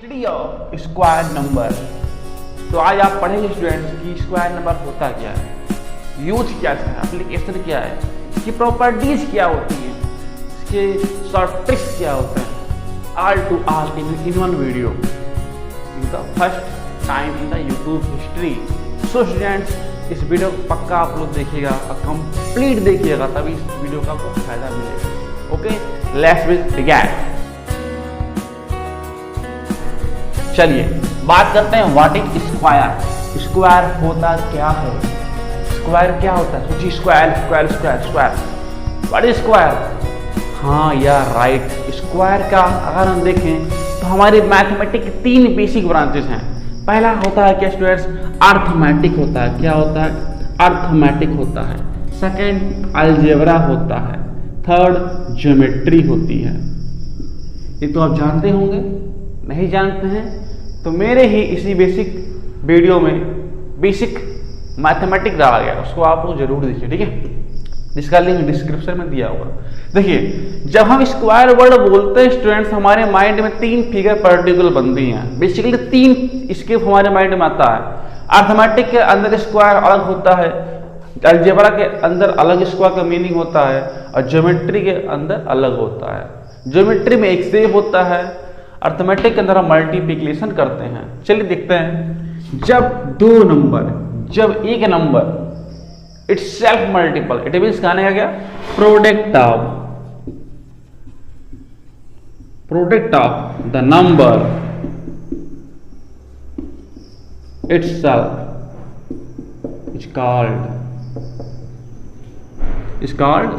Study of square number. तो आज आप पढ़ेंगे स्टूडेंट्स कि स्क्वायर नंबर होता क्या है, यूज क्या है, एप्लीकेशन क्या है, इसकी प्रॉपर्टीज क्या होती है, इसके शॉर्ट ट्रिक्स क्या होते हैं, all to all in one video in the first time in the YouTube history. So students इस वीडियो को पक्का आप लोग देखिएगा और कंप्लीट देखिएगा, तभी इस वीडियो का आपको फायदा मिलेगा। Okay, let's begin. चलिए बात करते हैं व्हाट इज स्क्वायर। स्क्वायर होता क्या है, स्क्वायर क्या होता है? सोचिए, square square square square, what is square? हाँ यार राइट, स्क्वायर का अगर हम देखें तो हमारे मैथमेटिक्स के 3 बेसिक ब्रांचेस हैं। पहला होता है क्या स्टूडेंट्स? अर्थमेटिक होता है। क्या होता है? अर्थमेटिक होता है। सेकंड अलजेब्रा होता है। थर्ड ज्योमेट्री होती है। ये तो आप जानते होंगे, नहीं जानते हैं तो मेरे ही इसी बेसिक वीडियो में बेसिक मैथमेटिक्स डाला गया, उसको आप लोग जरूर देखिए, ठीक है, जिसका लिंक डिस्क्रिप्शन में दिया होगा। देखिए, जब हम स्क्वायर वर्ड बोलते हैं स्टूडेंट्स, हमारे माइंड में 3 फिगर पर्टिकुलर बनती हैं। बेसिकली 3 स्केप हमारे माइंड में आता है। अर्थमेटिक के अंदर स्क्वायर अलग होता है, अलजेब्रा के अंदर अलग स्क्वायर का मीनिंग होता है, और ज्योमेट्री के अंदर अलग होता है। ज्योमेट्री में एक शेप होता है, अर्थमेटिक के अंदर हम मल्टीप्लिकेशन करते हैं। चलिए देखते हैं, जब एक number it's self multiple, it means कहने का क्या? Product of the number itself is called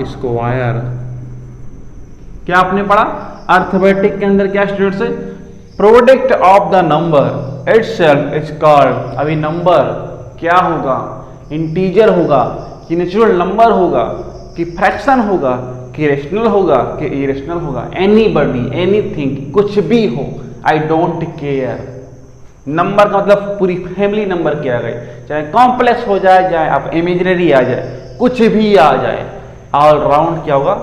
square. क्या आपने पढ़ा अर्थमेटिक के अंदर? क्या स्टूडेंट्स है? Product of the number itself is called. अभी नंबर क्या होगा? इंटीजर होगा कि नेचुरल नंबर होगा कि फ्रैक्शन होगा कि रेशनल होगा कि इरेशनल होगा, एनीबॉडी एनीथिंग, कुछ भी हो, आई डोंट केयर। नंबर का मतलब पूरी फैमिली नंबर क्या गए, चाहे कॉम्प्लेक्स हो जाए, चाहे आप इमेजिनरी आ जाए, कुछ भी आ जाए, ऑल राउंड क्या होगा?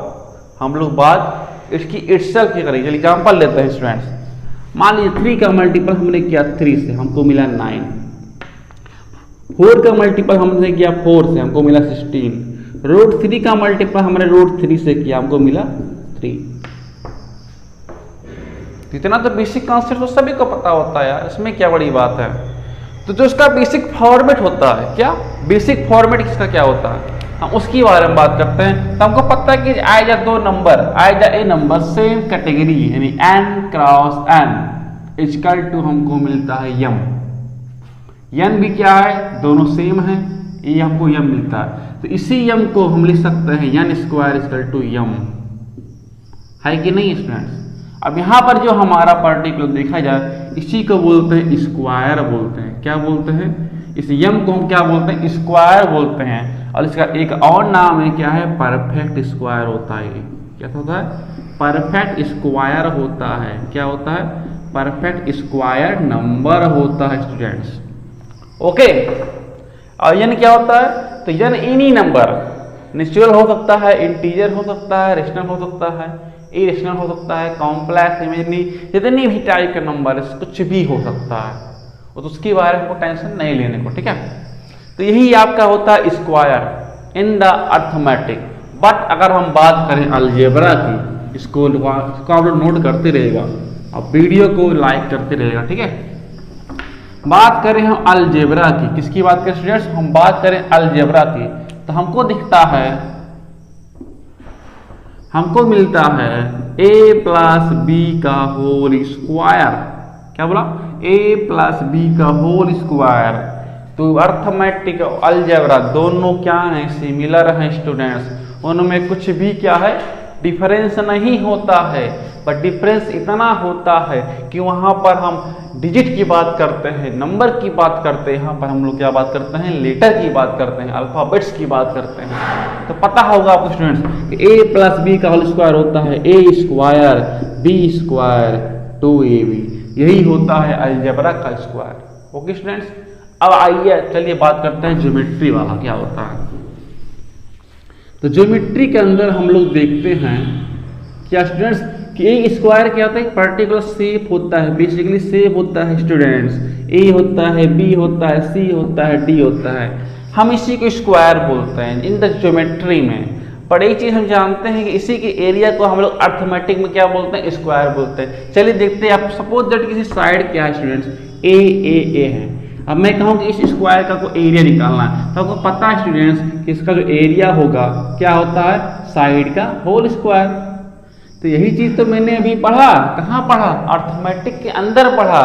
हम लोग बात इसकी इटसेल्फ की करेंगे। एग्जांपल लेते हैं स्टूडेंट्स, मान लीजिए 3 का मल्टीपल हमने किया 3 से, हमको मिला 9। 4 का मल्टीपल हमने किया 4 से, हमको मिला 16। रूट 3 का मल्टीपल हमने रूट 3 से किया, हमको मिला 3। इतना तो बेसिक कॉन्सेप्ट तो सभी को पता होता है यार, इसमें क्या बड़ी बात है। तो जो उसका बेसिक फॉर्मेट होता है, क्या बेसिक फॉर्मेट इसका क्या होता है, हम उसकी बारे में बात करते हैं। तो हमको पता है कि आए जा 2 नंबर, आए जा ए नंबर सेम कैटेगरी, यानी n cross n equal to हमको मिलता है m। n भी क्या है? दोनों सेम है, ये हमको m मिलता है। तो इसी m को हम लिख सकते हैं n square equal to m, है कि नहीं स्टूडेंट्स? अब यहाँ पर जो हमारा पार्टिकुलर देखा जाए, इसी को बोलते हैं स्क्वायर बोलते हैं। क्या बोलते हैं? इस m को हम क्या बोलते हैं? स्क्वायर बोलते हैं। और इसका एक और नाम है, क्या है? परफेक्ट स्क्वायर होता है। क्या होता है? परफेक्ट स्क्वायर होता है। क्या होता है? परफेक्ट स्क्वायर नंबर होता है स्टूडेंट्स। ओके, और n क्या होता है? तो n एनी नंबर, नेचुरल हो सकता है, इंटीजर हो सकता है, रेशनल हो सकता है, इरेशनल हो सकता है, कॉम्प्लेक्स, इमेजिनरी, जितनी भी टाइप के नंबर कुछ भी हो सकता है, तो उसके बारे में टेंशन नहीं लेने को, ठीक है। तो यही आपका होता है square in the arithmetic. But अगर हम बात करें अलजेब्रा की, इसको आप लोग नोट करते रहेगा और वीडियो को लाइक करते रहेगा, ठीक है। बात करें हम अलजेब्रा की, किसकी बात करें स्टूडेंट्स? हम बात करें अलजेब्रा की, तो हमको दिखता है, हमको मिलता है a प्लस बी का होल स्क्वायर। क्या बोला? a प्लस बी का होल स्क्वायर। तो अर्थमेटिक और अलजेब्रा दोनों क्या हैं? सिमिलर हैं स्टूडेंट्स। उनमें कुछ भी क्या है? डिफरेंस नहीं होता है, पर डिफरेंस इतना होता है कि वहां पर हम डिजिट की बात करते हैं, नंबर की बात करते हैं, यहाँ पर हम लोग क्या बात करते हैं? लेटर की बात करते हैं, अल्फाबेट्स की बात करते हैं। तो पता होगा आपको स्टूडेंट्स कि a प्लस बी का होल स्क्वायर होता है a square b square 2ab, यही होता है अलजेब्रा का स्क्वायर। ओके स्टूडेंट्स, अब आइए चलिए बात करते हैं ज्योमेट्री वाला क्या होता है। तो ज्योमेट्री के अंदर हम लोग देखते हैं क्या स्टूडेंट्स कि ए स्क्वायर क्या होता है, पर्टिकुलर शेप होता है, बेसिकली शेप होता है स्टूडेंट्स, ए होता है, बी होता है, सी होता है, डी होता है, हम इसी को स्क्वायर बोलते हैं इन द ज्योमेट्री में। पर एक चीज हम जानते हैं कि इसी के एरिया को हम लोग अर्थमेटिक में क्या बोलते हैं, स्क्वायर बोलते हैं। चलिए देखते हैं, आप सपोज दैट किसी साइड क्या है स्टूडेंट्स, ए है। अब मैं कहूँ कि इस स्क्वायर का कोई एरिया निकालना है, तो आपको पता है स्टूडेंट्स कि इसका जो एरिया होगा क्या होता है, साइड का होल स्क्वायर। तो यही चीज तो मैंने अभी पढ़ा, कहाँ पढ़ा, अर्थमेटिक के अंदर पढ़ा।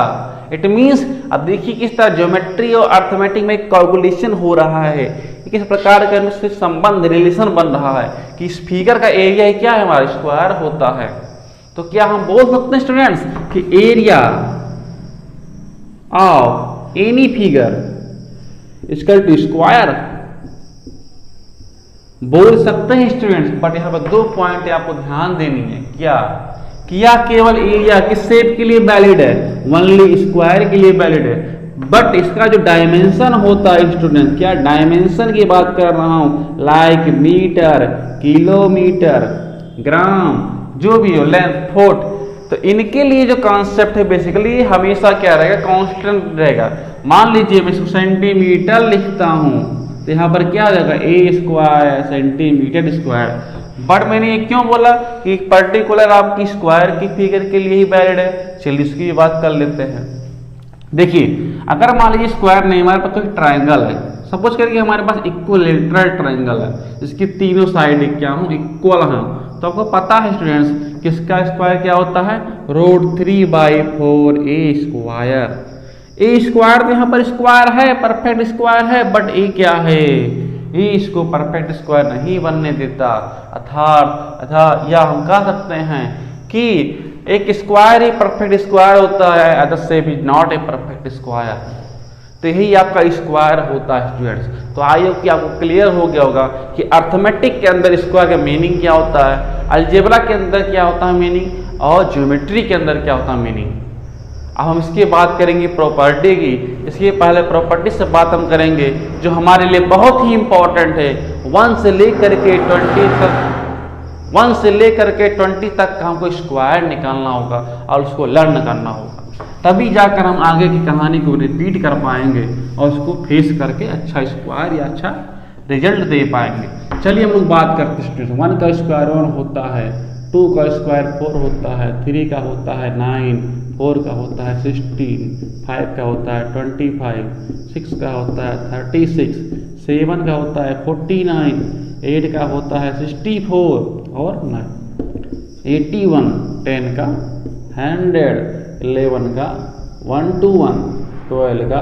इट मीन्स अब देखिए किस तरह ज्योमेट्री और अर्थमेटिक में कैलकुलेशन हो रहा है, किस प्रकार का इससे संबंध रिलेशन बन रहा है कि इस फिगर का एरिया क्या है, हमारा स्क्वायर होता है। तो क्या हम बोल सकते हैं स्टूडेंट्स कि area of any figure equal to square, बोल सकते हैं स्टूडेंट्स। बट यहाँ पर 2 पॉइंट आपको ध्यान देनी है, क्या केवल एरिया किस शेप के लिए वैलिड है, ओनली स्क्वायर के लिए वैलिड है। बट इसका जो डायमेंशन होता है स्टूडेंट, क्या डायमेंशन की बात कर रहा हूं, लाइक मीटर, किलोमीटर, ग्राम, जो भी हो, लेंथ, फुट, तो इनके लिए जो कॉन्सेप्ट है बेसिकली हमेशा क्या रहेगा, कांस्टेंट रहेगा। मान लीजिए मैं इसको सेंटीमीटर लिखता हूं, तो यहाँ पर क्या हो जाएगा, ए स्क्वायर सेंटीमीटर स्क्वायर। बट मैंने ये क्यों बोला कि पर्टिकुलर आपकी स्क्वायर की फिगर के लिए ही वैलिड है। चलिए इसकी बात कर लेते हैं। देखिए अगर मान लीजिए स्क्वायर नहीं, हमारे पास कोई ट्राइंगल है, सपोज करके हमारे पास इक्विलेटरल ट्राइंगल है, जिसकी तीनों साइड क्या हूँ, इक्वल हैं, तो आपको पता है स्टूडेंट्स किसका स्क्वायर क्या होता है, √3/4 ए स्क्वायर। ए स्क्वायर तो यहाँ पर स्क्वायर है, परफेक्ट स्क्वायर है, बट ए क्या है, ये इसको परफेक्ट स्क्वायर नहीं बनने देता। अर्थात या हम कह सकते हैं कि एक स्क्वायर ही परफेक्ट स्क्वायर होता है, other shape is not a perfect square. तो यही आपका स्क्वायर होता है स्टूडेंट्स। तो आई होप कि आपको क्लियर हो गया होगा कि अर्थमेटिक के अंदर स्क्वायर का मीनिंग क्या होता है, अलजेब्रा के अंदर क्या होता है मीनिंग, और ज्योमेट्री के अंदर क्या होता है मीनिंग। अब हम इसकी बात करेंगे प्रॉपर्टी की। इसके पहले प्रॉपर्टी से बात हम करेंगे जो हमारे लिए बहुत ही इंपॉर्टेंट है। 1 से लेकर के 20 तक हमको स्क्वायर निकालना होगा और उसको लर्न करना होगा, तभी जाकर हम आगे की कहानी को रिपीट कर पाएंगे और उसको फेस करके अच्छा स्क्वायर या अच्छा रिजल्ट दे पाएंगे। चलिए हम लोग बात करते हैं। 1 का स्क्वायर 1 होता है, 2 का स्क्वायर 4 होता है, 3 का होता है 9, 4 का होता है 16, 5 का होता है 25, 6 का होता है 36, 7 का होता है 49, 8 का होता है 64 और 9 81, 10 का 100, 11 का 121, 12 का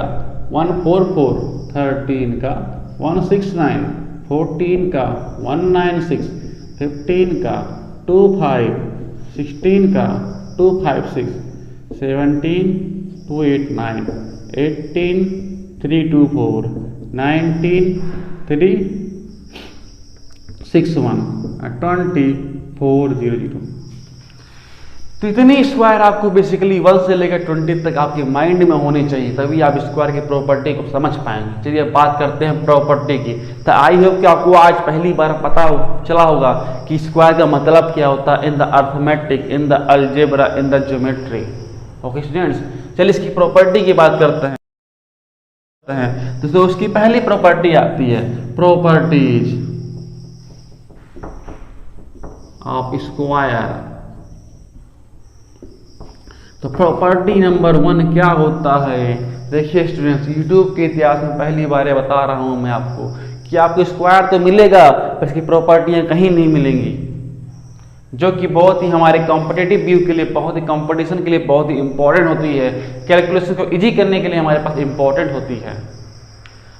144, 13 का 169, 14 का 196, 15 का 25, 16 का 256, 17 289, 18 324, 19 361, 20 400। तो इतनी स्क्वायर आपको बेसिकली 1 से लेकर 20 तक आपके माइंड में होनी चाहिए, तभी आप स्क्वायर की प्रॉपर्टी को समझ पाएंगे। चलिए बात करते हैं प्रॉपर्टी की। तो आई होप कि आपको आज पहली बार पता चला होगा कि स्क्वायर का मतलब क्या होता है in the arithmetic, in the algebra, in the geometry. Okay students, चलिए इसकी प्रॉपर्टी की बात करते हैं। तो उसकी पहली प्रॉपर्टी आती है प्रॉपर्टीज ऑफ स्क्वायर। तो प्रॉपर्टी नंबर 1 क्या होता है। देखिए स्टूडेंट्स, यूट्यूब के इतिहास में पहली बार ये बता रहा हूं मैं आपको कि आपको स्क्वायर तो मिलेगा पर इसकी प्रॉपर्टियां कहीं नहीं मिलेंगी, जो कि बहुत ही हमारे कॉम्पिटिटिव व्यू के लिए, बहुत ही कंपटीशन के लिए बहुत ही इंपॉर्टेंट होती है, कैलकुलेशन को इजी करने के लिए हमारे पास इंपॉर्टेंट होती है।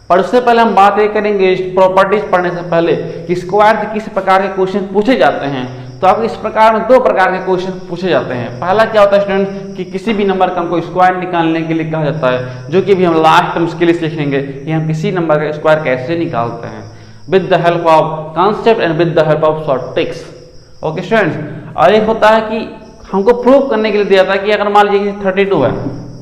पर उससे पहले हम बात ये करेंगे प्रॉपर्टीज पढ़ने से पहले कि स्क्वायर से किस प्रकार के क्वेश्चन पूछे जाते हैं। तो आपको इस प्रकार में 2 प्रकार के क्वेश्चन पूछे जाते हैं। पहला क्या होता है स्टूडेंट कि किसी भी नंबर का हमको स्क्वायर निकालने के लिए कहा जाता है, जो कि भी हम लास्ट में उसके लिए सीखेंगे कि हम किसी नंबर का स्क्वायर कैसे निकालते हैं, with the help of concept and with the help of short tricks. Okay students, और एक होता है कि हमको प्रूव करने के लिए दिया था कि अगर मान लीजिए 32 है,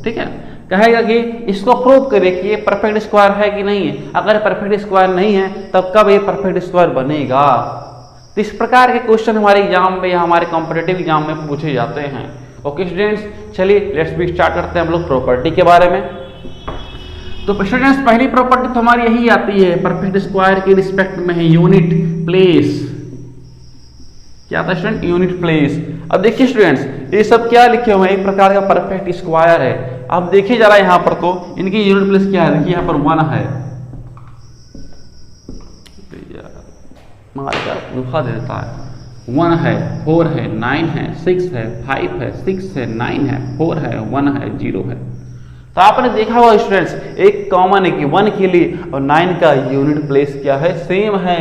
ठीक है, कहेगा कि इसको प्रूव करिए कि ये परफेक्ट स्क्वायर है कि नहीं है। अगर परफेक्ट स्क्वायर नहीं है तब कब ये परफेक्ट स्क्वायर बनेगा। तो इस प्रकार के क्वेश्चन हमारे एग्जाम में या हमारे कॉम्पिटेटिव एग्जाम में पूछे जाते हैं। ओके स्टूडेंट्स, चलिए लेट्स बी स्टार्ट करते हैं हम लोग प्रॉपर्टी के बारे में। तो स्टूडेंट्स पहली प्रॉपर्टी तो हमारी यही आती है, परफेक्ट स्क्वायर के रिस्पेक्ट में है यूनिट प्लेस। क्या था स्टूडेंट? Unit place. अब देखिए स्टूडेंट्स, ये सब क्या लिखे हुए हैं, एक प्रकार का परफेक्ट स्क्वायर है। अब देखिए जरा यहाँ पर तो इनकी यूनिट प्लेस क्या है, देखिए यहाँ पर 1 है, दुखा देता है, 1 है, 4 है, 9 है, 6 है, 5 है, 6 है, 9 है, 4 है, 1 है, 0 है। तो आपने देखा होगा स्टूडेंट्स, एक कॉमन है कि 1 के लिए और 9 का यूनिट प्लेस क्या है, सेम है।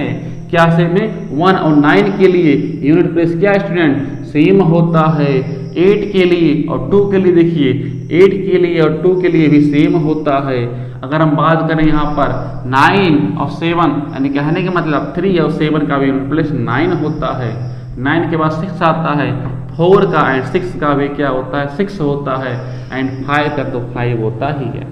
क्या सेम है? 1 और 9 के लिए यूनिट प्लेस क्या है स्टूडेंट? सेम होता है। 8 के लिए और 2 के लिए देखिए, 8 के लिए और 2 के लिए भी सेम होता है। अगर हम बात करें यहाँ पर 9 और 7, यानी कहने का मतलब 3 और 7 का भी यूनिट प्लेस 9 होता है। 9 के बाद 6 आता है, 4 का एंड 6 का भी क्या होता है, 6 होता है, एंड 5 का तो 5 होता ही है।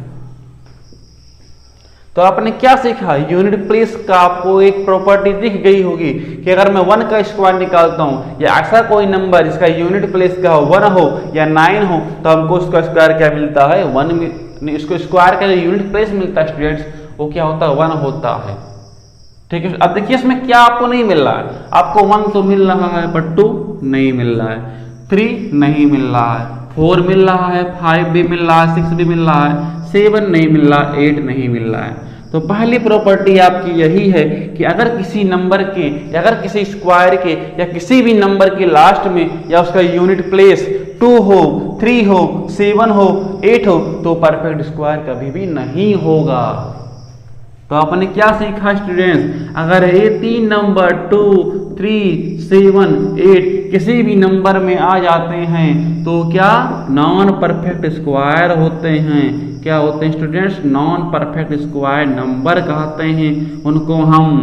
तो आपने क्या सीखा? यूनिट प्लेस का आपको एक प्रॉपर्टी दिख गई होगी कि अगर मैं 1 का स्क्वायर निकालता हूं या ऐसा कोई नंबर जिसका यूनिट प्लेस का 1 हो या 9 हो, तो हमको उसका स्क्वायर क्या मिलता है? 1। इसको स्क्वायर का जो यूनिट प्लेस मिलता है स्टूडेंट्स, वो क्या होता है? 1 होता है। ठीक है। अब देखिए इसमें क्या आपको नहीं मिल रहा है, आपको 1 तो मिल रहा है बट 2 नहीं मिल रहा है, 3 नहीं मिल रहा है, 4 मिल रहा है, 5 भी मिल रहा है, 6 भी मिल रहा है, 7 नहीं मिल रहा, 8 नहीं मिल रहा है। तो पहली प्रॉपर्टी आपकी यही है कि अगर किसी नंबर के या अगर किसी स्क्वायर के या किसी भी नंबर के लास्ट में या उसका यूनिट प्लेस 2 हो, 3 हो, 7 हो, 8 हो, तो परफेक्ट स्क्वायर कभी भी नहीं होगा। तो आपने क्या सीखा स्टूडेंट्स? अगर ये 3 नंबर 2, 3, 7, 8 किसी भी नंबर में आ जाते हैं तो क्या नॉन परफेक्ट स्क्वायर होते हैं। क्या होते हैं students? Non perfect square number कहते हैं उनको हम।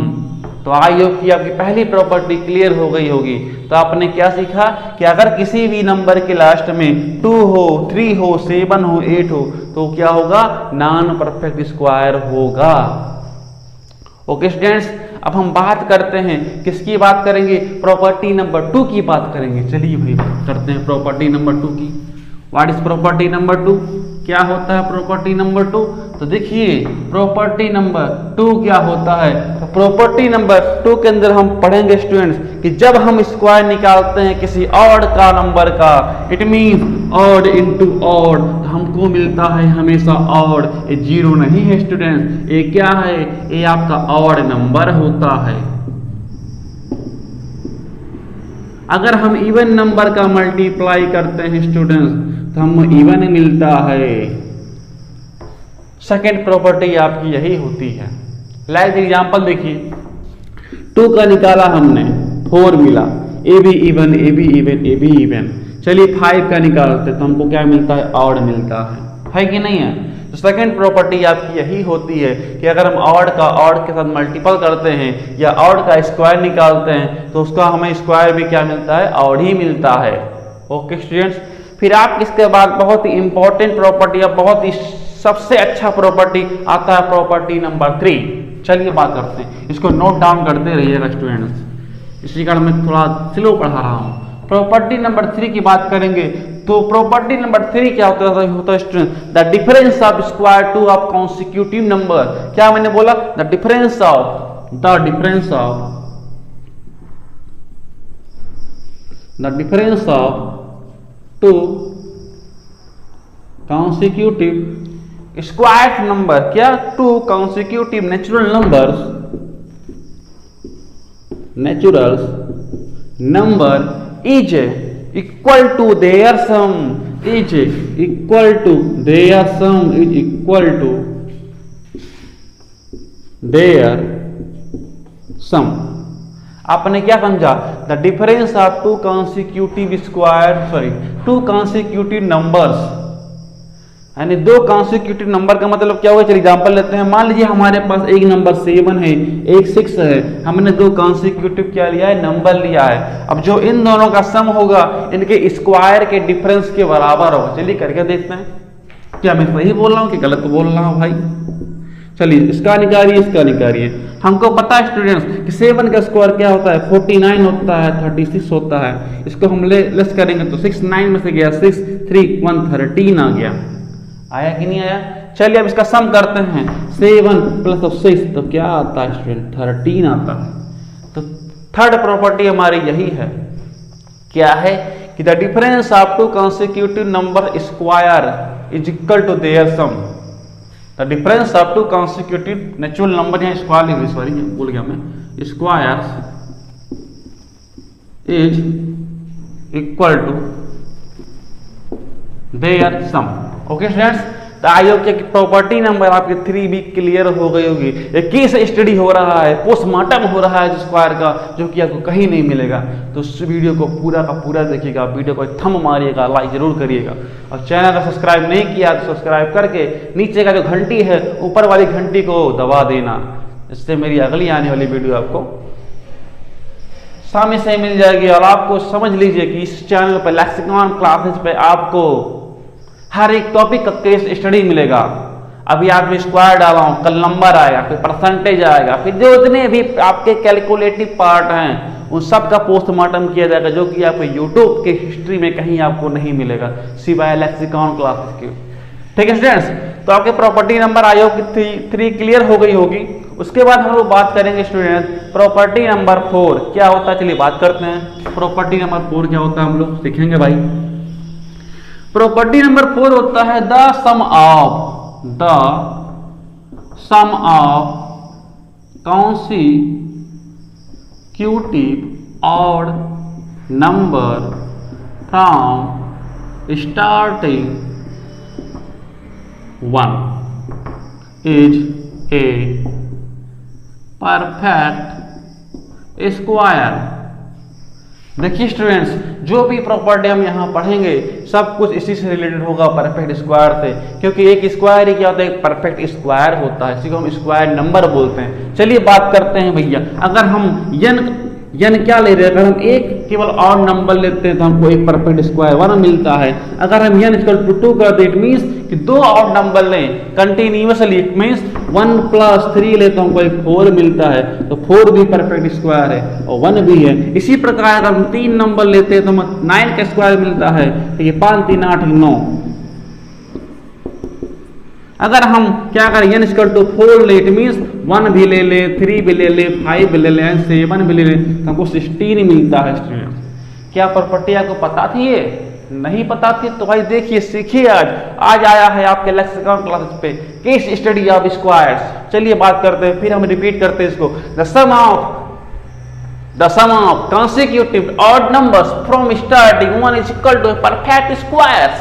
तो आई होप कि आपकी पहली प्रॉपर्टी क्लियर हो गई होगी। तो आपने क्या सीखा कि अगर किसी भी नंबर के लास्ट में 2 हो, 3 हो, 7 हो, 8 हो, तो क्या होगा? नॉन परफेक्ट स्क्वायर होगा। ओके स्टूडेंट्स, अब हम बात करते हैं, किसकी बात करेंगे? प्रॉपर्टी नंबर 2 की बात करेंगे। चलिए भाई बात करते हैं प्रॉपर्टी नंबर 2 की। What is property number 2? क्या होता है प्रॉपर्टी नंबर 2? तो देखिए प्रॉपर्टी नंबर 2 क्या होता है। तो प्रॉपर्टी नंबर 2 के अंदर हम पढ़ेंगे स्टूडेंट्स कि जब हम स्क्वायर निकालते हैं किसी ऑड का नंबर का, it means odd into odd, तो हमको मिलता है हमेशा ऑड। ये 0 नहीं है स्टूडेंट्स, ये क्या है? ये आपका ऑड नंबर होता है। अगर हम इवन नंबर का मल्टीप्लाई करते हैं स्टूडेंट्स तो हम इवन मिलता है। सेकेंड प्रॉपर्टी आपकी यही होती है। लाइक एग्जांपल देखिए, 2 का निकाला हमने, 4 मिला, ए भी इवन, ए भी इवन, ए भी इवन। चलिए 5 का निकालते तो हमको क्या मिलता है? ऑड मिलता है कि नहीं है? तो सेकेंड प्रॉपर्टी आपकी यही होती है कि अगर हम ऑड का ऑड के साथ मल्टीपल करते हैं या ऑड का स्क्वायर निकालते हैं तो उसका हमें स्क्वायर भी क्या मिलता है? ऑड ही मिलता है। ओके स्टूडेंट्स, फिर आप इसके बाद बहुत ही इंपॉर्टेंट प्रॉपर्टी या बहुत ही सबसे अच्छा प्रॉपर्टी आता है प्रॉपर्टी नंबर 3। चलिए बात करते हैं, इसको नोट डाउन करते रहिएगा स्टूडेंट्स, इसी कारण मैं थोड़ा स्लो पढ़ा रहा हूँ। प्रॉपर्टी नंबर 3 की बात करेंगे तो प्रॉपर्टी नंबर 3 क्या होता है student? The difference of square two of consecutive number. क्या मैंने बोला? The difference of two consecutive square number. क्या? 2 consecutive natural number is equal to their sum, is equal to their sum, is equal to their sum. आपने क्या समझा? The difference of 2 consecutive numbers, यानी 2 consecutive number का मतलब क्या हुआ? चलिए एग्जांपल लेते हैं। मान लीजिए हमारे पास एक नंबर 7 है, एक 6 है, हमने 2 कॉन्सिक्यूटिव क्या लिया है? नंबर लिया है। अब जो इन दोनों का सम होगा इनके स्क्वायर के डिफरेंस के बराबर होगा। चलिए करके देखते हैं क्या मैं सही बोल रहा हूँ कि गलत बोल रहा हूँ भाई। चलिए इसका निकालिए, इसका निकालिए। हमको पता है स्टूडेंट्स कि 7 का स्क्वायर क्या होता है, 49 होता है, 36 होता है। इसको हम लेस करेंगे तो 6 9 में से गया 6 3 1 13 आ गया। आया कि नहीं आया? चलिए अब इसका सम करते हैं। 7 + 6 तो क्या आता है स्टूडेंट, 13 आता है। तो थर्ड प्रॉपर्टी हमारी यही है, क्या है कि the difference of two consecutive number square is equal to their sum. The difference of two consecutive natural number, यहाँ स्क्वायर लिख, सॉरी भूल गया मैं, square is equal to their sum. Okay students, तो आई होप कि property number आपके 3 भी clear हो गई होगी। एक केस स्टडी हो रहा है, पोस्टमार्टम हो रहा है स्क्वायर का, जो कि आपको कहीं नहीं मिलेगा। तो उस वीडियो को पूरा का पूरा देखिएगा, वीडियो को थंब मारिएगा, लाइक जरूर करिएगा, और चैनल को सब्सक्राइब नहीं किया तो सब्सक्राइब करके नीचे का जो घंटी है ऊपर वाली घंटी को दबा देना। इससे मेरी अगली आने वाली वीडियो आपको सामने से मिल जाएगी। और आपको समझ लीजिए कि इस चैनल पर लेक्सिकॉन क्लासेस पे आपको हर एक टॉपिक का केस स्टडी मिलेगा। अभी आज मैं स्क्वायर डाला हूं, कल नंबर आएगा, फिर परसेंटेज आएगा, फिर जो इतने भी आपके कैलकुलेटिव पार्ट हैं उन सब का पोस्टमार्टम किया जाएगा, जो कि आपको यूट्यूब के हिस्ट्री में कहीं आपको नहीं मिलेगा सिवाय लेक्सिकॉन क्लासेस के। ठीक है स्टूडेंट्स, तो आपके प्रॉपर्टी नंबर आयोग की 3 क्लियर हो गई होगी। उसके बाद हम लोग बात करेंगे स्टूडेंट प्रॉपर्टी नंबर 4 क्या होता है। चलिए बात करते हैं प्रॉपर्टी नंबर 4 क्या होता है, हम लोग सीखेंगे भाई। प्रॉपर्टी नंबर 4 होता है the sum of consecutive odd number from starting 1 is a perfect square। देखिए स्टूडेंट्स, जो भी प्रॉपर्टी हम यहाँ पढ़ेंगे सब कुछ इसी से रिलेटेड होगा, परफेक्ट स्क्वायर से, क्योंकि एक स्क्वायर ही क्या होता है, एक परफेक्ट स्क्वायर होता है, इसी को हम स्क्वायर नंबर बोलते हैं। चलिए बात करते हैं भैया, अगर हम यन क्या ले रहे हैं, अगर हम एक केवल और नंबर लेते हैं तो हमको एक परफेक्ट स्क्वायर 1 मिलता है। अगर हम n = 2 करते हैं, इट मीन्स कि 2 और नंबर लें कंटिन्यूअसली, इट मीन्स 1 + 3 ले तो हमको एक 4 मिलता है, तो 4 भी परफेक्ट स्क्वायर है और 1 भी है। इसी प्रकार अगर हम 3 नंबर लेते हैं तो हमें 9 का स्क्वायर मिलता है, तो ये 5 3 8 9। अगर हम क्या करें, n = 4 ले, इट मीन्स 1 भी ले ले, 3 भी ले ले, 5 भी ले ले, 7 भी ले ले, तो हमको 16 मिलता है स्टूडेंट। क्या प्रॉपर्टी आपको पता थी? ये नहीं पता थी तो भाई देखिए सीखिए, आज आया है आपके लेक्सिकॉन क्लासेस पे केस स्टडी ऑफ स्क्वायर्स। चलिए बात करते हैं, फिर हम रिपीट करते हैं इसको। The sum of consecutive odd numbers from starting 1 is equal to perfect squares।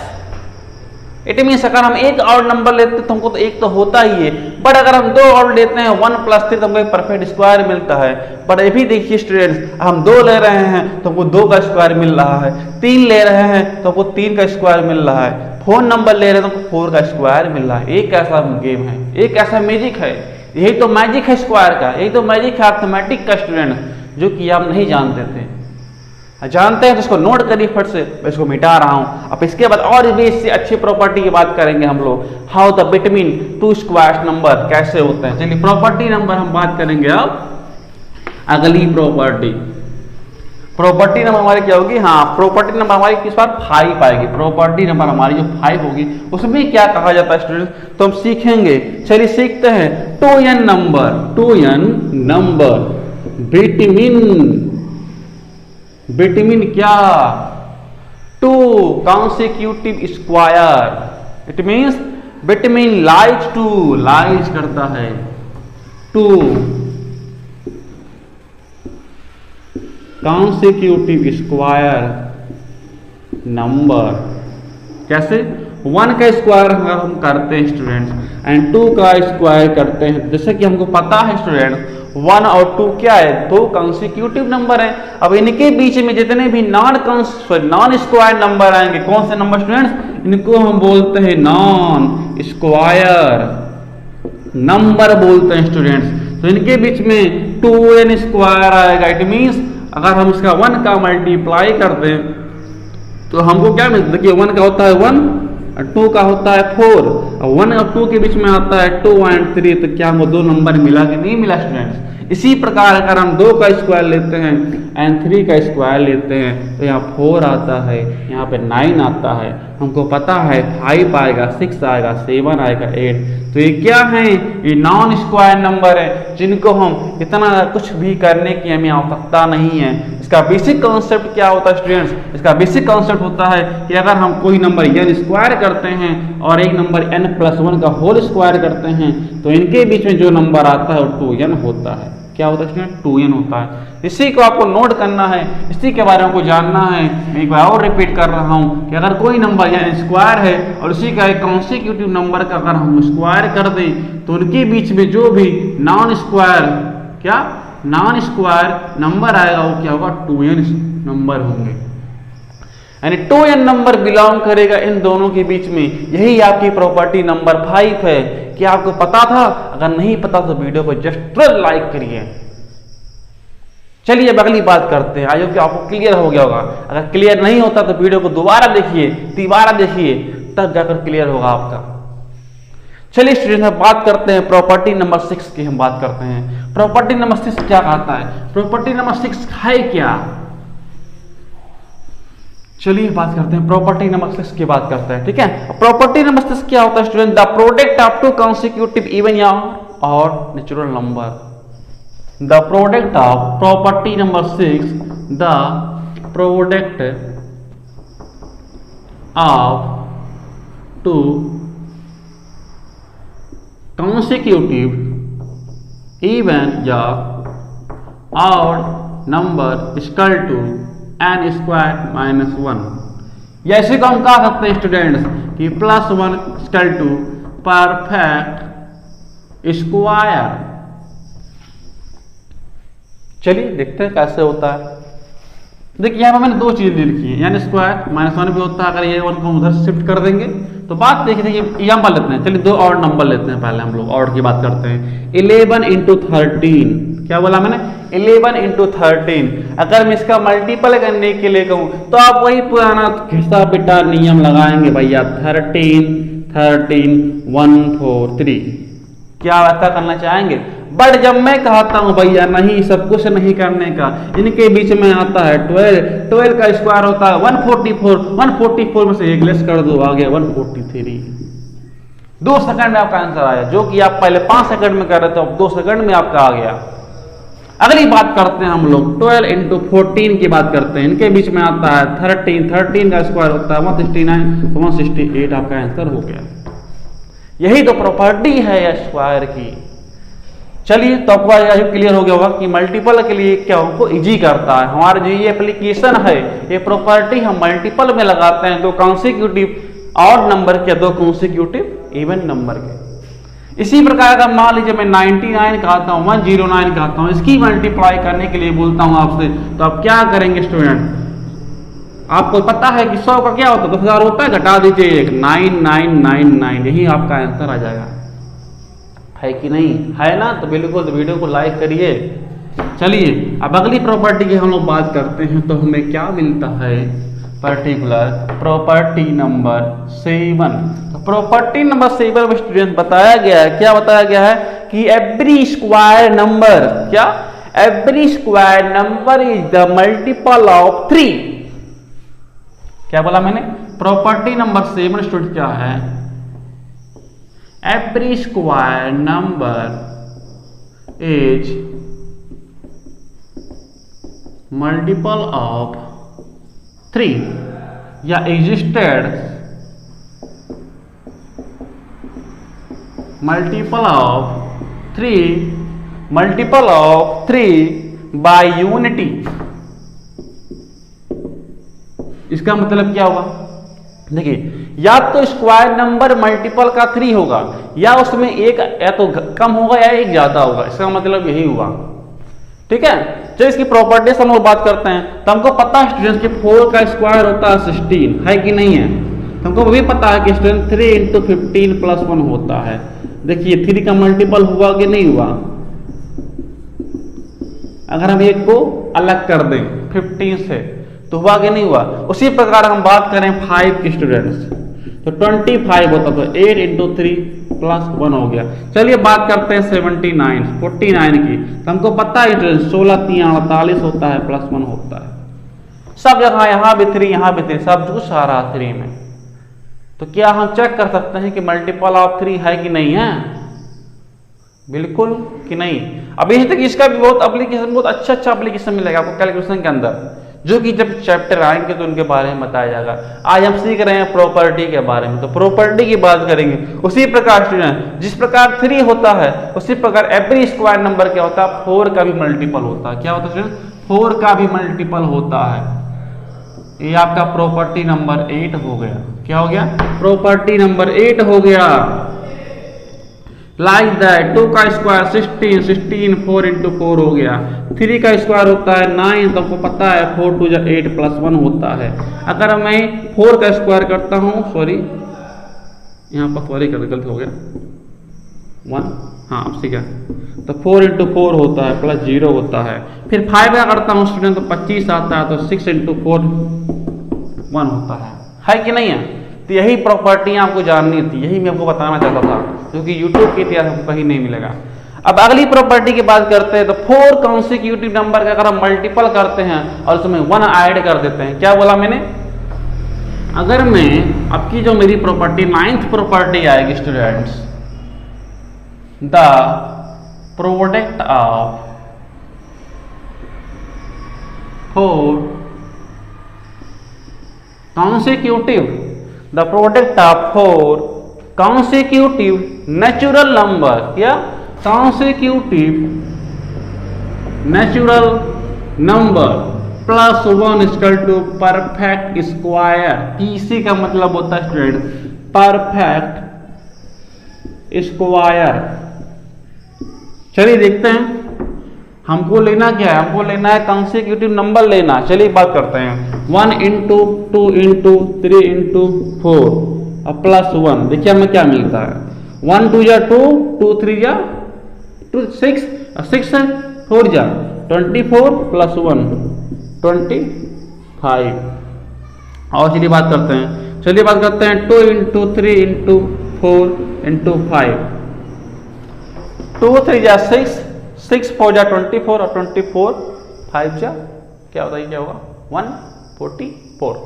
It means अगर हम एक और नंबर लेते हैं तो हमको तो एक तो होता ही है, बट अगर हम 2 और लेते हैं 1 + 3 तो हमको एक परफेक्ट स्क्वायर मिलता है। बट ये भी देखिए स्टूडेंट्स, हम 2 ले रहे हैं तो हमको 2 का स्क्वायर मिल रहा है, 3 ले रहे हैं तो हमको 3 का स्क्वायर मिल रहा है, 4 नंबर ले रहे हैं तो हमको 4 का स्क्वायर मिल रहा है। एक ऐसा गेम है, एक ऐसा मैजिक है, यही तो मैजिक है स्क्वायर का, यही तो मैजिक है अर्थमेटिक का स्टूडेंट, जो कि आप नहीं जानते थे। जानते हैं तो इसको नोट करिए फट से, मैं इसको मिटा रहा हूं। अब इसके बाद और भी इससे अच्छी प्रॉपर्टी की बात करेंगे हम लोग, how the between 2 squares number कैसे होते हैं। चलिए प्रॉपर्टी नंबर हम बात करेंगे अब अगली प्रॉपर्टी नंबर हमारी क्या होगी, हाँ प्रॉपर्टी नंबर हमारी किस बार 5 आएगी। प्रॉपर्टी नंबर हमारी जो 5 होगी उसमें क्या कहा जाता है स्टूडेंट, तो हम सीखेंगे। चलिए सीखते हैं 2n नंबर बिटवीन क्या 2 consecutive square. It means between lies करता है 2 consecutive स्क्वायर नंबर। कैसे? 1 का स्क्वायर अगर हम करते हैं स्टूडेंट्स एंड 2 का स्क्वायर करते हैं, जैसे कि हमको पता है स्टूडेंट 1 और 2 क्या है, 2 consecutive नंबर है। अब इनके बीच में जितने भी नॉन स्क्वायर नंबर आएंगे, कौन से नंबर स्टूडेंट्स, इनको हम बोलते हैं नॉन स्क्वायर नंबर बोलते हैं स्टूडेंट्स। तो इनके बीच में 2n स्क्वायर आएगा। इट मीन्स अगर हम इसका 1 का मल्टीप्लाई कर दें तो हमको क्या मिलता है, देखिए 1 का होता है 1 2 का होता है 4, 1 और 2 के बीच में आता है 2 एंड 3, तो क्या हमको 2 नंबर मिला कि नहीं मिला स्टूडेंट्स। इसी प्रकार अगर हम 2 का स्क्वायर लेते हैं एंड 3 का स्क्वायर लेते हैं तो यहाँ 4 आता है, यहाँ पे 9 आता है, हमको पता है 5 आएगा, 6 आएगा, 7 आएगा, 8। तो ये क्या है, ये नॉन स्क्वायर नंबर है जिनको हम इतना कुछ भी करने की हमें आवश्यकता नहीं है। इसका बेसिक कॉन्सेप्ट क्या होता है स्टूडेंट्स, इसका बेसिक कॉन्सेप्ट होता है कि अगर हम कोई नंबर n स्क्वायर करते हैं और एक नंबर n+1 का होल स्क्वायर करते हैं तो इनके बीच में जो नंबर आता है वो 2n होता है। क्या होता है स्टूडेंट, 2n होता है। इसी को आपको नोट करना है, इसी के बारे में आपको जानना है। मैं एक बार और रिपीट कर रहा हूं कि अगर कोई नंबर n स्क्वायर है और उसी का एक कॉन्सिक्यूटिव नंबर का अगर हम स्क्वायर कर दें तो उनके बीच में जो भी नॉन स्क्वायर नंबर आएगा वो क्या होगा, 2n नंबर होंगे, यानी 2n नंबर बिलोंग करेगा इन दोनों के बीच में। यही आपकी प्रॉपर्टी नंबर 5 है। क्या आपको पता था? अगर नहीं पता तो वीडियो को जस्ट लाइक करिए। चलिए अब अगली बात करते हैं। आई होप कि आपको क्लियर हो गया होगा। अगर क्लियर नहीं होता तो वीडियो को दोबारा देखिए, तिबारा देखिए, तब जाकर क्लियर होगा आपका। चलिए स्टूडेंट अब बात करते हैं प्रॉपर्टी नंबर 6 की। हम बात करते हैं प्रॉपर्टी नंबर 6 क्या कहता है, प्रॉपर्टी नंबर 6 है क्या। चलिए बात करते हैं प्रॉपर्टी नंबर 6 की बात करते हैं, ठीक है। प्रॉपर्टी नंबर 6 क्या होता है student, the product of 2 consecutive even या और natural number. The product of property number 6, the product of 2 consecutive even या odd number equal to n square minus 1, या इसी को हम कह सकते हैं स्टूडेंट्स कि +1 इक्वल टू परफेक्ट स्क्वायर। चलिए देखते हैं कैसे होता है। देखिए यहाँ पर मैंने 2 चीज लिखी है, यानी स्क्वायर -1 भी होता है। अगर ये 1 को उधर शिफ्ट कर देंगे तो बात देखिए एग्जाम्पल लेते हैं। चलिए 2 और नंबर लेते हैं। पहले हम लोग और की बात करते हैं। 11 × 13, क्या बोला मैंने, 11 × 13। अगर मैं इसका मल्टीपल करने के लिए कहूं तो आप वही पुराना घिसा पिटा नियम लगाएंगे भैया, 13 13 1 4 3। क्या ऐसा करना चाहेंगे? बट जब मैं कहता हूं भैया नहीं, सब कुछ नहीं करने का, इनके बीच में आता है 12 का स्क्वायर होता है 144 में से एक लेस कर दो, आ गया 143। 2 सेकंड में आपका आंसर आया, जो कि आप पहले 5 सेकंड में कर रहे थे, अब 2 सेकंड में आपका आ गया। अगली बात करते हैं हम लोग 12 × 14 की बात करते हैं। इनके बीच में आता है 13 का स्क्वायर होता है 169, 168 आपका आंसर हो गया। यही तो प्रॉपर्टी है स्क्वायर की। चलिए तो आपको क्लियर हो गया होगा कि मल्टीपल के लिए क्या हमको इजी करता है। हमारा जो ये एप्लीकेशन है, ये प्रॉपर्टी हम मल्टीपल में लगाते हैं 2 consecutive ऑड नंबर के, 2 consecutive इवन नंबर के। इसी प्रकार का मान लीजिए मैं 99 कहता हूँ, 109 कहता हूँ, इसकी मल्टीप्लाई करने के लिए बोलता हूँ आपसे, तो आप क्या करेंगे स्टूडेंट? आपको पता है कि 100 का क्या होता है, 10,000 होता है, घटा दीजिए 1, 9999, यही आपका आंसर आ जाएगा। है कि नहीं, है ना? तो बिल्कुल वीडियो को लाइक करिए। चलिए अब अगली प्रॉपर्टी की हम लोग बात करते हैं तो हमें क्या मिलता है, पर्टिकुलर प्रॉपर्टी नंबर 7। तो प्रॉपर्टी नंबर 7 में स्टूडेंट बताया गया है, क्या बताया गया है कि एवरी स्क्वायर नंबर, क्या, every square number is the multiple of 3। क्या बोला मैंने? प्रॉपर्टी नंबर 7 स्टूडेंट क्या है, every square number is multiple of 3 या existed multiple of 3 by unity. इसका मतलब क्या होगा? देखिए, या तो स्क्वायर नंबर मल्टीपल का 3 होगा, या उसमें एक या तो कम होगा या एक ज्यादा होगा। इसका मतलब यही हुआ, ठीक है। जब इसकी प्रॉपर्टीज हम लोग बात करते हैं तो हमको पता है स्टूडेंट्स कि 4 का स्क्वायर होता है 16, है कि नहीं है? तो हमको भी पता है कि स्टूडेंट 3 × 15 + 1 होता है। देखिए 3 का मल्टीपल हुआ कि नहीं हुआ? अगर हम एक को अलग कर दें 15 से तो हुआ कि नहीं हुआ? उसी प्रकार हम बात करें 5 की स्टूडेंट्स, तो 25 होता, तो 8 इंटू 3 प्लस 1 हो गया। चलिए बात करते हैं 49 की। तो हमको पता है 16 3 48 होता है, प्लस 1 होता है। सब जगह यहाँ भी 3 यहाँ भी 3, सब कुछ आ रहा 3 में। तो क्या हम चेक कर सकते हैं कि मल्टीपल ऑफ 3 है कि नहीं है? बिल्कुल कि नहीं। अब यही तक इसका भी बहुत अच्छा एप्लीकेशन मिलेगा आपको कैलकुलेशन के अंदर, जो कि जब चैप्टर आएंगे तो उनके बारे में बताया जाएगा। आज हम सीख रहे हैं प्रॉपर्टी के बारे में, तो प्रॉपर्टी की बात करेंगे। उसी प्रकार स्टूडेंट, जिस प्रकार 3 होता है उसी प्रकार एवरी स्क्वायर नंबर क्या होता है? 4 का भी मल्टीपल होता है। क्या होता है स्टूडेंट? 4 का भी मल्टीपल होता है। ये आपका प्रॉपर्टी नंबर 8 हो गया। क्या हो गया? प्रॉपर्टी नंबर 8 हो गया। लाइक दैट 2 का स्क्वायर 16 4 इंटू 4 हो गया। 3 का स्क्वायर होता है 9, तो आपको पता है 4 2 जा 8 प्लस 1 होता है। अगर मैं 4 का स्क्वायर करता हूँ, सॉरी यहाँ पर सॉरी कर गलत हो गया 1, हाँ अब ठीक है। तो 4 इंटू 4 होता है प्लस 0 होता है। फिर 5 का करता हूँ स्टूडेंट, तो 25 आता है, तो 6 इंटू 4 1 होता है कि नहीं है? तो यही प्रॉपर्टी आपको जाननी थी, यही मैं आपको बताना चाहता था, क्योंकि यूट्यूब के इतिहास आपको कहीं नहीं मिलेगा। अब अगली प्रॉपर्टी की बात करते हैं। तो 4 कॉन्सिक्यूटिव नंबर का अगर हम मल्टीपल करते हैं और उसमें 1 ऐड कर देते हैं, क्या बोला मैंने? अगर मैं आपकी जो मेरी प्रॉपर्टी 9th प्रॉपर्टी आएगी students, the product of 4 consecutive, the product of 4 consecutive natural number, या consecutive natural number plus 1 equal to perfect square. PC का मतलब होता है स्टूडेंट परफेक्ट स्क्वायर। चलिए देखते हैं हमको लेना क्या है। हमको लेना है कॉन्सिक्यूटिव नंबर लेना। चलिए बात करते हैं 1 इंटू 2 इंटू 3 इंटू 4 और प्लस 1। देखिए हमें क्या मिलता है, 1 2 जा 2, 2 3 जा 2 6, 6 4 जा 24 प्लस 1 25। और चलिए बात करते हैं 2 इंटू 3 इंटू 4 इंटू 5, 2 3 जा 6, 6 4 जा 24 और 24 5 जा क्या होता है, क्या होगा 144।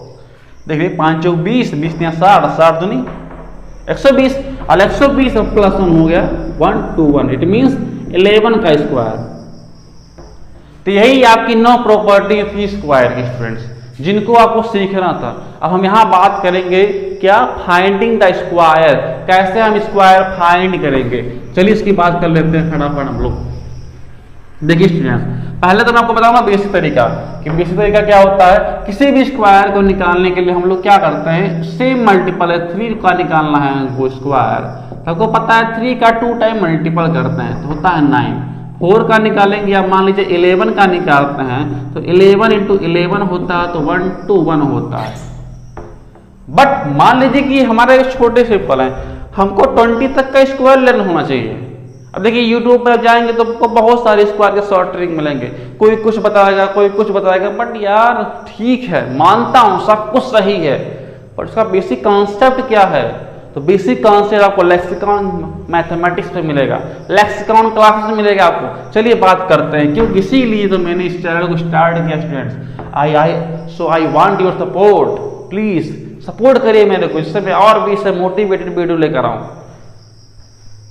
देखिए 5 चौक 20, 20 या 60, 60 दूनी 120 और 120 और प्लस 1 हो गया 121। इट मींस 11 का स्क्वायर। तो यही आपकी 9 प्रॉपर्टी थी स्क्वायर की स्टूडेंट्स, जिनको आपको सीखना था। अब हम यहाँ बात करेंगे क्या, फाइंडिंग द स्क्वायर, कैसे हम स्क्वायर फाइंड करेंगे। चलिए इसकी बात कर लेते हैं फटाफट हम लोग। देखिए स्टूडेंट्स, पहले तो मैं आपको बताऊंगा बेसिक तरीका कि बेसिक तरीका क्या होता है। किसी भी स्क्वायर को निकालने के लिए हम लोग क्या करते हैं, सेम मल्टीपल है 3 का निकालना है वो स्क्वायर, तो आपको पता है 3 का 2 टाइम मल्टीपल करते हैं तो होता है 9। 4 का निकालेंगे, आप मान लीजिए 11 का निकालते हैं तो 11 इंटू 11 होता है तो 121 होता है। बट मान लीजिए कि हमारे छोटे सिंपल है, हमको 20 तक का स्क्वायर लेना होना चाहिए। अब देखिए यूट्यूब पर जाएंगे तो आपको बहुत सारे स्क्वायर के शॉर्ट ट्रिक मिलेंगे, कोई कुछ बताएगा कोई कुछ बताएगा। बट यार ठीक है, मानता हूं सब कुछ सही है, पर उसका बेसिक कॉन्सेप्ट क्या है। तो बेसिक कॉन्सेप्ट आपको लेक्सिकॉन मैथमेटिक्स में मिलेगा, लेक्सिकॉन क्लासेस में मिलेगा आपको। चलिए बात करते हैं, क्यों इसीलिए तो मैंने इस चैनल को स्टार्ट किया students. I want your support, please support करिए मेरे को, इससे मैं और भी इससे मोटिवेटेड वीडियो लेकर आऊं।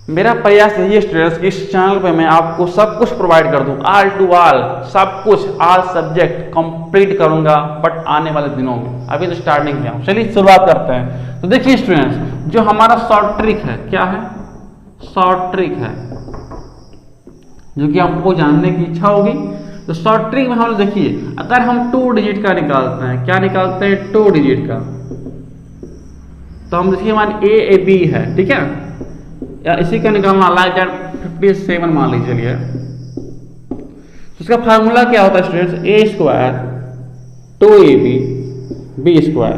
मेरा प्रयास यही है स्टूडेंट्स कि इस चैनल पे मैं आपको सब कुछ प्रोवाइड कर दूं, ऑल टू ऑल, सब कुछ, ऑल सब्जेक्ट कंप्लीट करूंगा बट आने वाले दिनों में, अभी तो स्टार्टिंग में हूं। चलिए शुरुआत करते हैं। तो देखिए स्टूडेंट्स, जो हमारा शॉर्ट ट्रिक है, क्या है, शॉर्ट ट्रिक है, जो कि आपको जानने की इच्छा होगी। तो शॉर्ट ट्रिक में हम देखिए, अगर हम 2 डिजिट का निकालते हैं, क्या निकालते हैं 2 डिजिट का, तो हम देखिए मान ए बी है, ठीक है, या इसी का निकालना लाइक दैट 57 मान लीजिए। चलिए इसका फार्मूला क्या होता है स्टूडेंट्स, ए स्क्वायर 2ab बी स्क्वायर,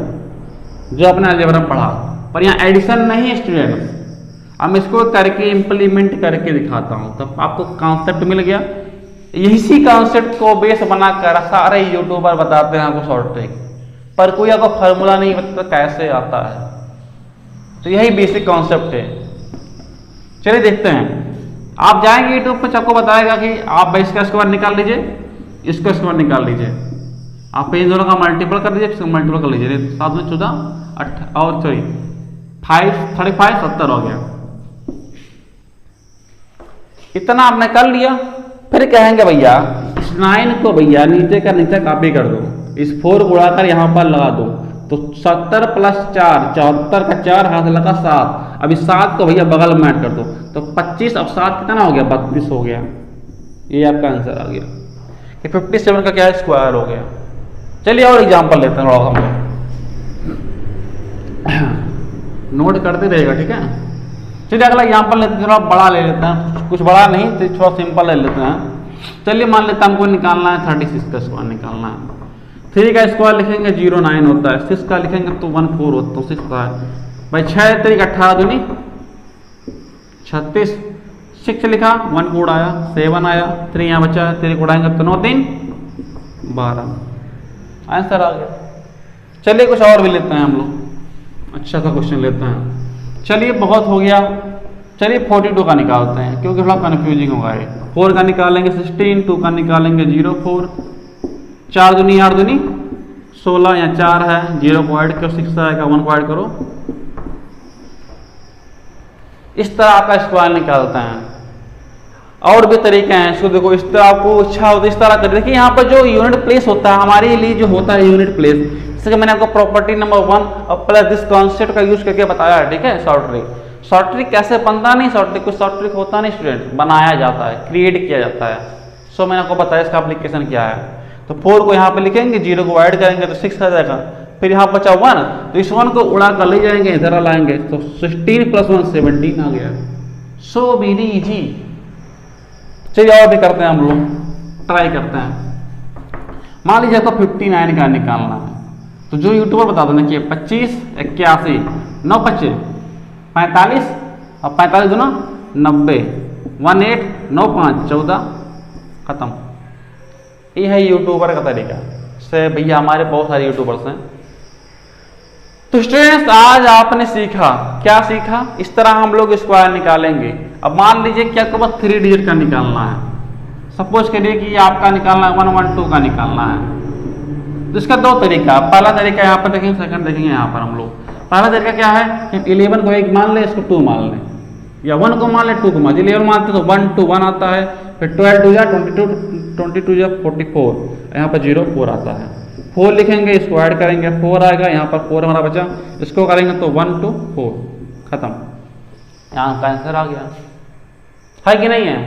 जो अपने अलजेब्रा में पढ़ा, पर यहाँ एडिशन नहीं है स्टूडेंट्स। हम इसको करके इंप्लीमेंट करके दिखाता हूँ, तब आपको कॉन्सेप्ट मिल गया। इसी कॉन्सेप्ट को बेस बनाकर सारे यूट्यूबर बताते हैं आपको शॉर्ट ट्रिक, पर कोई आपको फार्मूला नहीं बताता कैसे आता है। तो यही बेसिक कॉन्सेप्ट है। चलिए देखते हैं, आप जाएंगे यूट्यूब पे, आपको बताएगा कि आप इसका स्क्वायर निकाल लीजिए, इसका स्क्वायर निकाल लीजिए, आप इन दोनों का मल्टीपल कर लीजिए, इसका मल्टीपल कर लीजिए, 7 में 14 और सॉरी 5 35 70 हो गया। इतना आपने कर लिया, फिर कहेंगे भैया इस 9 को भैया नीचे का नीचे कॉपी कर दो, इस 4 को उड़ाकर यहां पर लगा दो, तो 70 प्लस 4 74 का 4 हाथ लगा 7, अब इस 7 को भैया बगल में ऐड कर दो, तो 25 अब 7 कितना हो गया 32 हो गया। ये आपका आंसर आ गया कि 57 का क्या है स्क्वायर हो गया। चलिए और एग्जाम्पल लेते हैं, थोड़ा हम नोट करते रहेगा, ठीक है। चलिए अगला एग्जाम्पल लेते हैं, थोड़ा बड़ा ले लेते हैं, कुछ बड़ा नहीं तो थोड़ा सिंपल ले लेते हैं। चलिए मान लेते हैं हमको निकालना है 36 का स्क्वायर निकालना है। 3 का स्क्वायर लिखेंगे 09 होता है, 6 का लिखेंगे तो 14 होता है, तो 6 का है भाई 6 3 18 दूनी 36, 6 लिखा 1 को उड़ाया 7 आया, 3 यहाँ बचा है, 3 को उड़ाएंगे तो 9 3 12 आंसर आ गया। चलिए कुछ और भी लेते हैं हम लोग, अच्छा सा क्वेश्चन लेते हैं। चलिए बहुत हो गया, चलिए 42 का निकालते हैं क्योंकि थोड़ा कन्फ्यूजिंग होगा ये। 4 का निकालेंगे 16, 2 का निकालेंगे 04, 4 दूनी 8 दूनी 16, या 4 है 0 को ऐड करो 6 आएगा 1 को ऐड करो, इस तरह आपका स्क्वायर निकालते हैं। और भी तरीके हैं इसको, देखो इस तरह आपको अच्छा होता है इस तरह कर, देखिए यहाँ पर जो यूनिट प्लेस होता है हमारे लिए जो होता है यूनिट प्लेस, जैसे मैंने आपको प्रॉपर्टी नंबर 1 और प्लस दिस कॉन्सेप्ट का यूज करके बताया है, ठीक है। शॉर्ट ट्रिक कैसे बनता नहीं, शॉर्ट ट्रिक कुछ शॉर्ट ट्रिक होता नहीं स्टूडेंट, बनाया जाता है, क्रिएट किया जाता है। सो मैंने आपको बताया इसका एप्लीकेशन क्या है। तो 4 को यहाँ पे लिखेंगे, 0 को ऐड करेंगे तो 6 आ जाएगा, फिर यहाँ बचा 1, तो इस 1 को उड़ा कर ले जाएंगे इधर लाएंगे तो 16 + 1 17 आ गया। So very easy. चलिए और भी करते हैं हम लोग, ट्राई करते हैं। मान लीजिए तो 59 का निकालना है, तो जो यूट्यूबर बता दो ना कि 25 81 9 25 45 और 45 दूना 90 18 9 5 14 खत्म। ये है यूट्यूबर का तरीका से भैया, हमारे बहुत सारे यूट्यूबर्स हैं। तो स्टूडेंट्स आज आपने सीखा, क्या सीखा, इस तरह हम लोग स्क्वायर निकालेंगे। अब मान लीजिए कि आपको बस 3 डिजिट का निकालना है, सपोज करिए कि आपका निकालना है 112 का निकालना है। तो इसका 2 तरीका, पहला तरीका यहाँ पर देखेंगे, सेकंड देखेंगे यहाँ पर हम लोग। पहला तरीका क्या है कि 11 को 1 मान ले, इसको 2 मान लें, या 1 को मान ले 2 को मान, 11 मानते तो 1 2 1 आता है, फिर 12 2 22 44, यहाँ पर 0 4 आता है। 4 लिखेंगे, इसको ऐड करेंगे 4 आएगा, यहाँ पर 4 हमारा बचा, इसको करेंगे तो 1 2 4 खत्म, यहाँ का आंसर आ गया। है कि नहीं है?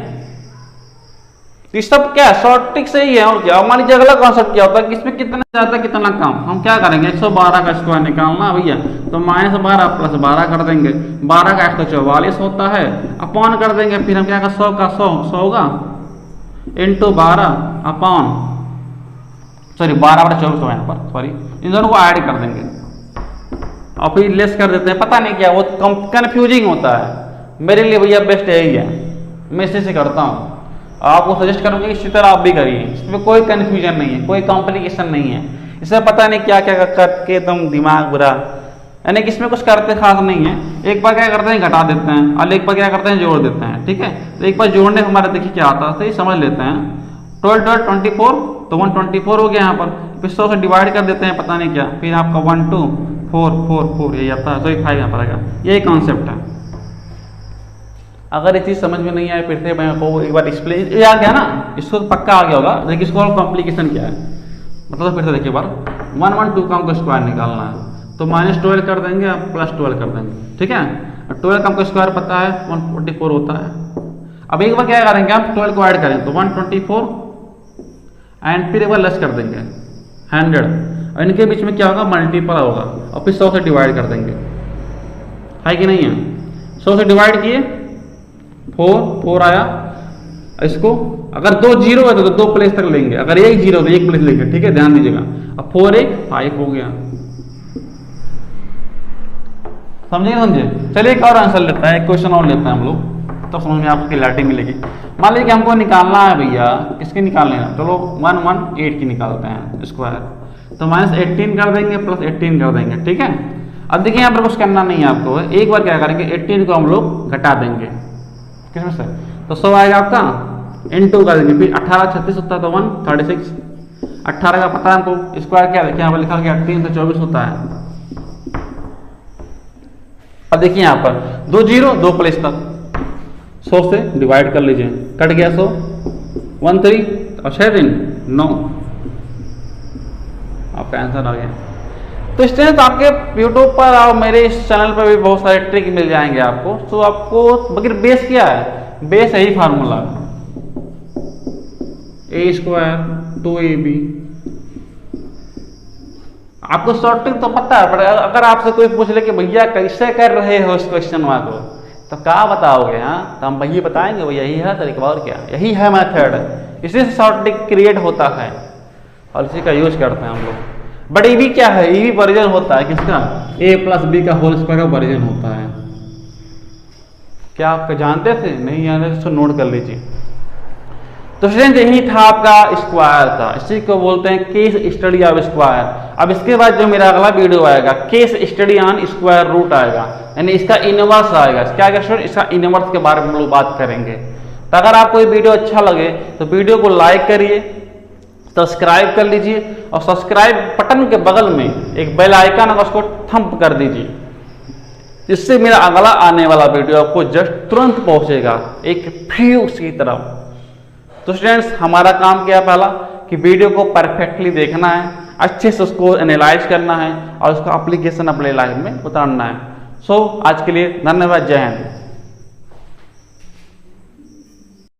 ये सब क्या है, शॉर्ट ट्रिक से ही है और क्या। मान लीजिए अगला कॉन्सेप्ट क्या होता है कि इसमें कितना ज्यादा कितना कम, हम क्या करेंगे 112 का स्क्वायर निकालना भैया, तो -12 + 12 कर देंगे, 12 का 144 होता है, अपॉन कर देंगे, फिर हम क्या का 100 का 100 होगा इंटू 12 अपॉन, सॉरी 12 बटा 24 यहाँ पर, सॉरी इन दोनों को ऐड कर देंगे और फिर लेस कर देते हैं। पता नहीं क्या वो कंफ्यूजिंग होता है, मेरे लिए भैया बेस्ट यही है, मैं इसी से करता हूँ, आपको सजेस्ट करूँगी इसी तरह आप भी करिए, इसमें कोई कन्फ्यूजन नहीं है, कोई कॉम्प्लिकेशन नहीं है। इसमें पता नहीं क्या क्या करके एकदम दिमाग बुरा, यानी कि इसमें कुछ करते खास नहीं है। एक बार क्या करते हैं घटा देते हैं और एक बार क्या करते हैं जोड़ देते हैं, ठीक है। तो एक बार जोड़ने में हमारा देखिए क्या आता है, तो ये समझ लेते हैं। 12 12 24 तो 124 हो गया यहाँ पर, फिर 100 से डिवाइड कर देते हैं, पता नहीं क्या, फिर आपका 1 2 4 4 4 यही आता है, तो 5 यहाँ पर आएगा। यही कॉन्सेप्ट है। अगर ये चीज़ समझ में नहीं आए फिर से मैं आपको एक बार एक्सप्लेन, ये आ गया ना, इसको तो पक्का आ गया होगा। देखिए इसको कॉम्प्लिकेशन क्या है मतलब, फिर से देखिए बार 112 का हमको स्क्वायर निकालना है, तो -12 कर देंगे और +12 कर देंगे, ठीक है। 12 का हमको स्क्वायर पता है 144 होता है। अब एक बार क्या करेंगे हम 12 को ऐड करें तो 124 एंड फिर एक बार लेस कर देंगे 100, और इनके बीच में क्या होगा मल्टीपल होगा, और फिर 100 से डिवाइड कर देंगे, है कि नहीं है। 100 से डिवाइड किए 4 आया, इसको अगर 2 0 है तो 2 प्लेस तक लेंगे, अगर 1 0 तो 1 प्लेस लेंगे, ठीक है, ध्यान दीजिएगा। अब 4 1 5 हो गया, समझे। चलिए एक और आंसर लेते हैं, एक क्वेश्चन और लेते हैं हम लोग, तो समझ में आपको क्लैरिटी मिलेगी। मान लीजिए कि हमको निकालना है भैया, किसके निकालने हैं, चलो 118 की निकालते हैं स्क्वायर, तो -18 कर देंगे +18 कर देंगे, ठीक है। अब देखिए यहाँ पर कुछ करना नहीं है आपको, एक बार क्या करेंगे 18 को हम लोग घटा देंगे किसमें से, तो 100 आएगा आपका, इनटू कर देंगे, फिर 18 36 होता है तो 136, 18 का पता है हमको, स्क्वायर क्या देखिए यहाँ पर लिखा गया 3 से 24 होता है। अब देखिए यहाँ पर 2 0 2 प्लेस तक 100 से डिवाइड कर लीजिए, कट गया 100, 1 3 और 6 3 9, आपका आंसर आ गया। तो इस तरह तो आपके यूट्यूब पर और मेरे इस चैनल पर भी बहुत सारे ट्रिक मिल जाएंगे आपको। तो आपको बगैर बेस क्या है, बेस यही फार्मूला है, a² 2ab। आपको शॉर्ट ट्रिक तो पता है, पर अगर आपसे कोई पूछ ले कि भैया कैसे कर रहे हो इस क्वेश्चन को, तो क्या बताओगे? हाँ, तो हम भैया बताएंगे भैया यही है तरीका, और क्या, यही है मेथड, इसी से शॉर्ट ट्रिक क्रिएट होता है और इसी का यूज करते हैं हम लोग। बट ईवी क्या है, ईवी वर्जन होता है किसका, a+b का होल स्क्वायर का वर्जन होता है। क्या आप जानते थे? नहीं जानते तो नोट कर लीजिए। तो स्टूडेंट यही था आपका स्क्वायर था, इसी को बोलते हैं केस स्टडी ऑफ स्क्वायर। अब इसके बाद जो मेरा अगला वीडियो आएगा case study on square root आएगा, यानी इसका इनवर्स आएगा। क्या क्या स्टूडेंट, इसका इनवर्स के बारे में हम लोग बात करेंगे। तो अगर आपको ये वीडियो अच्छा लगे तो वीडियो को लाइक करिए, सब्सक्राइब कर लीजिए और सब्सक्राइब बटन के बगल में एक बेल आइकन है उसको थंप कर दीजिए, जिससे मेरा अगला आने वाला वीडियो आपको जस्ट तुरंत पहुंचेगा एक फ्यूज की तरफ। तो स्टूडेंट्स हमारा काम क्या है, पहला कि वीडियो को परफेक्टली देखना है, अच्छे से उसको एनालाइज करना है और उसका एप्लीकेशन अपने लाइफ में उतारना है। सो आज के लिए धन्यवाद, जय हिंद।